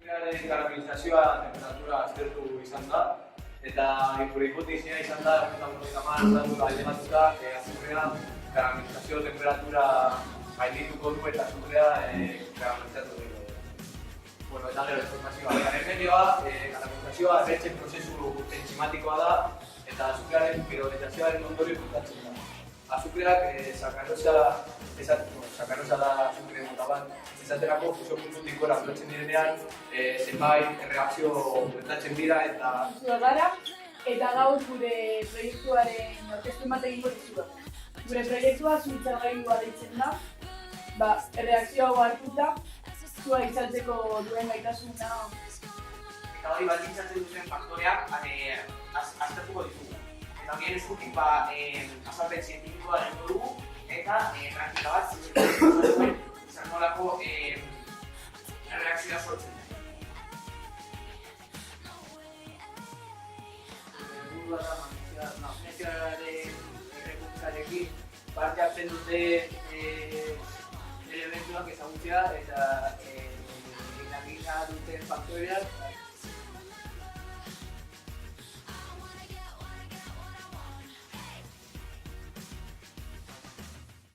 Azukrearen karamelizazioa temperatura aztertu izan da, eta gure hipotezia izan da, 1950 ailegatuta, azukrea karamelizazio temperatura gaindituko du eta azukrea karamelizatu dugu. Bueno, eta gero informazioa. Erremedioa, karamelizazioa erretzen prozesu entzimatikoa da, eta azukrearen pirolizazioaren ondorio puntatzen da. Azukreak sakarosa da azukre mota bat, esaterako fusio puntutik gora lotzen direnean, zenbait erreakzio gertatzen dira eta... Gara, eta gaur gure proiektuaren orkestu bat egingo dizuda. Gure proiektua zuitzagailua deitzen da, erreakzio hau hartuta, zua itzaltzeko duen gaitasuna. Eta hori baldintzatzen duten faktoreak aztertuko ditugu. Eta horien eskutik azalpen zientifikoa egingo dugu eta praktika bat zer nolako erreakzioa sortzen da. Helburua da magneziaren errekurtzarekin parte hartzen dute elementuak ezagutzea eta eragina duten faktoreak